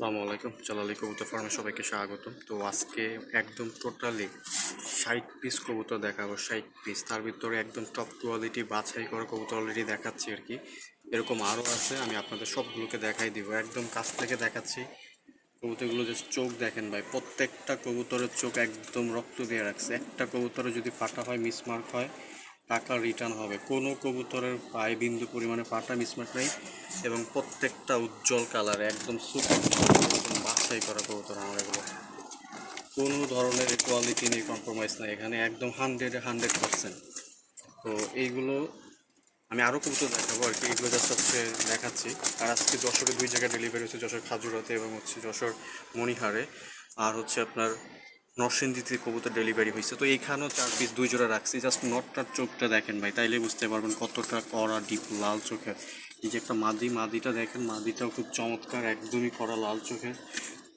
আসসালামু আলাইকুম। জালালি কবুতর ফার্মে সবাইকে স্বাগতম। তো আজকে একদম টোটালি 60 পিস কবুতর দেখাবো। 60 পিস, তার ভিতরে একদম টপ কোয়ালিটি বাছাই করা কবুতর অলরেডি দেখাচ্ছি আর কি। এরকম আরও আছে, আমি আপনাদের সবগুলোকে দেখাই দিব। একদম কাছ থেকে দেখাচ্ছি। কবুতরগুলো জাস্ট চোখ দেখেন ভাই, প্রত্যেকটা কবুতরের চোখ একদম রক্ত দিয়ে রাখছে। একটা কবুতরে যদি ফাটা হয়, মিসমার্ক হয়, টাকা রিটার্ন হবে। কোনো কবুতরের পায়ে বিন্দু পরিমাণে ফাটা মিসমার্ক নেই এবং প্রত্যেকটা উজ্জ্বল কালারে একদম সুপার বাছাই করা কবুতর আমার এগুলো। কোনো ধরনের কোয়ালিটি নেই, কম্প্রোমাইজ নাই এখানে, একদম 100% তো এইগুলো আমি আরও কবুতর দেখাবো আর কি। এগুলো জাস্ট হচ্ছে দেখাচ্ছি। আর আজকে যশোরে 2 জায়গায় ডেলিভারি হচ্ছে, যশোর খাজুরাতে এবং হচ্ছে যশোর মণিহারে। আর হচ্ছে আপনার নরসিংদীতে কবুতর ডেলিভারি হয়েছে। তো এইখানেও 4 পিস 2 জোড়া রাখছি। জাস্ট নটটার চোখটা দেখেন ভাই, তাইলে বুঝতে পারবেন কতটা কড়া ডিপ লাল চোখের। এই যে একটা মাদিটা দেখেন, মাদিটাও খুব চমৎকার, একদমই কড়া লাল চোখের।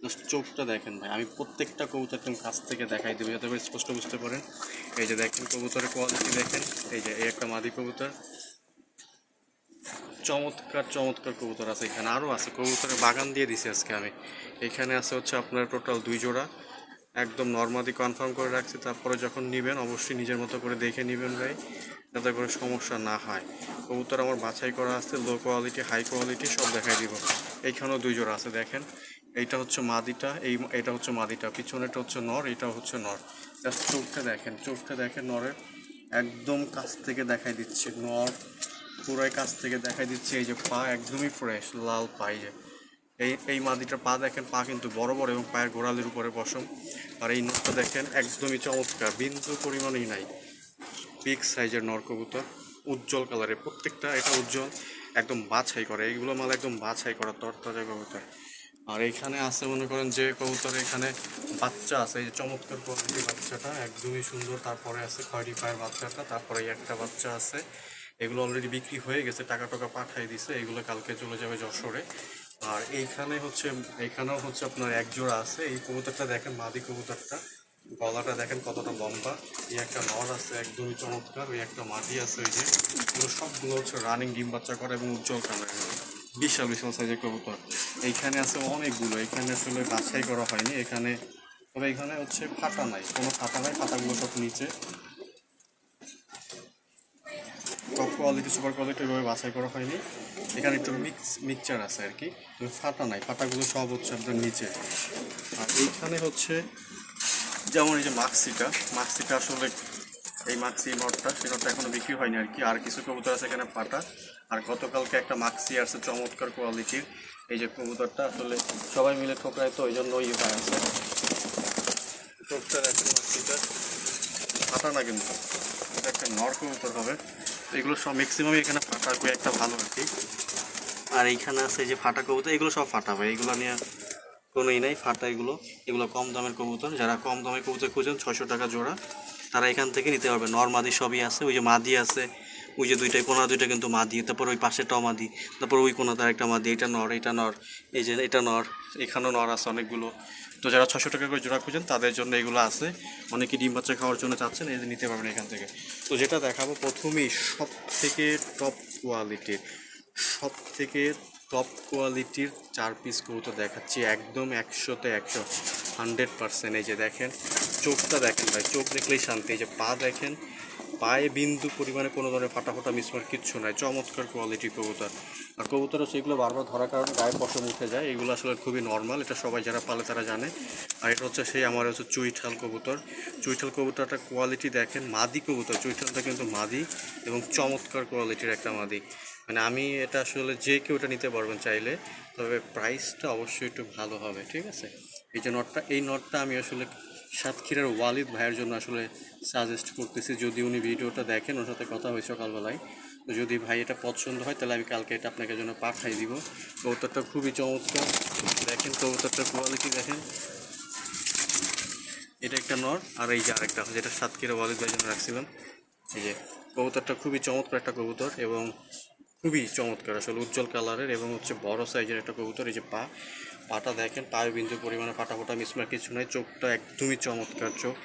জাস্ট চোখটা দেখেন ভাই, আমি প্রত্যেকটা কবুতর একদম কাছ থেকে দেখাই দেবো যাতে করে স্পষ্ট বুঝতে পারেন। এই যে দেখেন কবুতরের কোয়ালিটি দেখেন, এই যে এই একটা মাদি কবুতর, চমৎকার চমৎকার কবুতর আছে এখানে। আরও আছে, কবুতরের বাগান দিয়ে দিছি আজকে আমি। এখানে আছে হচ্ছে আপনার টোটাল 2 জোড়া, একদম নর্মালি কনফার্ম করে রাখছি। তারপরে যখন নেবেন অবশ্যই নিজের মতো করে দেখে নেবেন ভাই, যাতে করে সমস্যা না হয়। কবুতর আমার বাছাই করা আছে, লো কোয়ালিটি হাই কোয়ালিটি সব দেখাই দিব। এইখানেও 2 জোড়া আছে দেখেন। এইটা হচ্ছে মাদিটা, এটা হচ্ছে মাদিটা, পিছনেটা হচ্ছে নর, এটা হচ্ছে নর। জাস্ট চোখটা দেখেন নরের, একদম কাছ থেকে দেখাই দিচ্ছে নর, পুরাই কাছ থেকে দেখাই দিচ্ছে। এই যে পা একদমই ফ্রেশ লাল পা। এই যে এই মাদিটার পা দেখেন, পা কিন্তু বড় বড় এবং পায়ের গোড়ালির উপরে পশম। আর এই নটটা দেখেন একদমই চমৎকার, বিন্দু পরিমাণেই নাই। বিগ সাইজের নর কবুতর, উজ্জ্বল কালারের প্রত্যেকটা, এটা উজ্জ্বল, একদম বাছাই করে এইগুলো মাল, একদম বাছাই করা তরতাজা কবুতর। আর এইখানে আছে মনে করেন যে কবুতর, এখানে বাচ্চা আছে, এই যে চমৎকার কোয়ালিটির বাচ্চাটা একদমই সুন্দর। তারপরে আছে খয়েরি পায়ের বাচ্চাটা, তারপরে এই একটা বাচ্চা আছে। এগুলো অলরেডি বিক্রি হয়ে গেছে, টাকা টাকা পাঠাই দিছে, এগুলো কালকে চলে যাবে যশোরে। আর এইখানেও হচ্ছে আপনার 1 জোড়া আছে। এই কবুতরটা দেখেন, মাদি কবুতরটা, গলাটা দেখেন কতটা লম্বা। এই একটা নর আছে একদমই চমৎকার, ওই একটা মাদি আছে। ওই যে এগুলো সবগুলো হচ্ছে রানিং ডিম বাচ্চা করে এবং উজ্জ্বল কালারের, বিশাল বিশাল সাইজের কবুতর। এইখানে আছে অনেকগুলো, এখানে আসলে বাছাই করা হয়নি এখানে, তবে এখানে হচ্ছে ফাটা নাই, কোনো ফাটা নাই, ফাটাগুলো সব নিচে। টপ কোয়ালিটি সুপার কোয়ালিটি ওইভাবে বাছাই করা হয়নি। এখানে একটু মিক্সচার আছে আর কি, তবে ফাটা নাই, ফাটাগুলো সব হচ্ছে আপনার নিচে। আর এইখানে হচ্ছে যেমন এই যে মাক্সিটা আসলে এই মাক্সি নটটা, সে নটটা এখনো বিক্রি হয়নি আর কি। আর কিছু কবুতর আছে এখানে ফাটা। আর গতকালকে একটা মাক্সি আসছে চমৎকার কোয়ালিটির। এই যে কবুতরটা আসলে সবাই মিলে ঠোকরায়, তো ওই জন্য ইয়ে হয়ে আছে। চোখটা দেখেন, মাক্সিটা ফাটা না কিন্তু, এটা একটা নর কবুতর হবে। এগুলো সব ম্যাক্সিমামই এখানে ফাটা, একটা ভালো আর কি। আর এইখানে আছে যে ফাটা কবুতর, এগুলো সব ফাটা ভাই, এগুলো নিয়ে কোনোই নাই ফাটা। এগুলো কম দামের কবুতর, যারা কম দামের কবুতর খুঁজেন 600 টাকা জোড়া, তারা এখান থেকে নিতে পারবে। নর মাদি সবই আছে। ওই যে মাদি আছে, ওই যে কোনা দুইটা কিন্তু মাদি, তারপর ওই পাশেটাও মাদি, তারপর ওই কোনাটার একটা মাদি। এটা নর, এই যে এটা নর, এখানেও নর আছে অনেকগুলো। তো যারা 600 টাকা করে জোড়া খুঁজেন তাদের জন্য এগুলো আছে। অনেকে ডিম বাচ্চা খাওয়ার জন্য চাচ্ছেন, এই যে নিতে পারবেন এখান থেকে। তো যেটা দেখাবো প্রথমেই সব থেকে টপ কোয়ালিটির, সব থেকে টপ কোয়ালিটির 4 পিস কবুতর দেখাচ্ছি, একদম 100-তে 100, 100%। এই যে দেখেন চোখটা দেখেন ভাই, চোখ দেখলেই শান্তি। এই যে পা দেখেন, পায়ে বিন্দু পরিমাণে কোনো ধরনের ফাটা মিসমার কিচ্ছু নাই, চমৎকার কোয়ালিটির কবুতর। আর কবুতর হচ্ছে এগুলো বারবার ধরার কারণে গায়ে পশম উঠে যায়, এগুলো আসলে খুবই নর্মাল, এটা সবাই যারা পালে তারা জানে। আর এটা হচ্ছে সেই আমার হচ্ছে চুইঠাল কবুতর। চুইঠাল কবুতরটা কোয়ালিটি দেখেন, মাদি কবুতর, চুইঠালটা কিন্তু মাদি এবং চমৎকার কোয়ালিটির একটা মাদি। মানে আমি এটা আসলে যে কেউ এটা নিতে পারবেন চাইলে, তবে প্রাইসটা অবশ্যই একটু ভালো হবে, ঠিক আছে। এই নটটা আমি আসলে সাতক্ষীরার ওয়ালিদ ভাইয়ের জন্য আসলে সাজেস্ট করতেছি। যদি উনি ভিডিওটা দেখেন, ওর সাথে কথা হয়েছে সকালবেলায়, তো যদি ভাই এটা পছন্দ হয় তাহলে আমি কালকে এটা আপনাকে জন্য পাঠাই দিব। কবুতরটা খুবই চমৎকার, দেখেন কবুতরটার কোয়ালিটি দেখেন। এটা একটা নর, আর এই যে আরেকটা যেটা সাতক্ষীরা ওয়ালিদ ভাইয়ের জন্য রাখছিলাম। এই যে কবুতরটা খুবই চমৎকার একটা কবুতর এবং খুবই চমৎকার আসলে, উজ্জ্বল কালারের এবং হচ্ছে বড় সাইজের একটা কবুতর। এই যে পাটা দেখেন, পায়ে বিন্দু পরিমাণে ফাটা ফোটা মিসমার কিছু নয়, চোখটা একদমই চমৎকার চোখ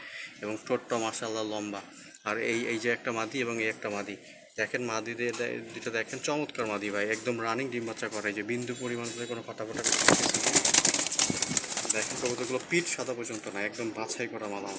এবং ঠোঁটটা মাশাআল্লাহ লম্বা। আর এই যে একটা মাদি এবং এই একটা মাদি দেখেন, মাদিদের দুটো দেখেন চমৎকার মাদি ভাই, একদম রানিং ডিম বাচ্চা করে। এই যে বিন্দু পরিমাণ করে কোনো ফাটা ফোটা কিছু নেই। কবুতরগুলো পিঠ সাদা পর্যন্ত না, একদম বাছাই করা মালামাল।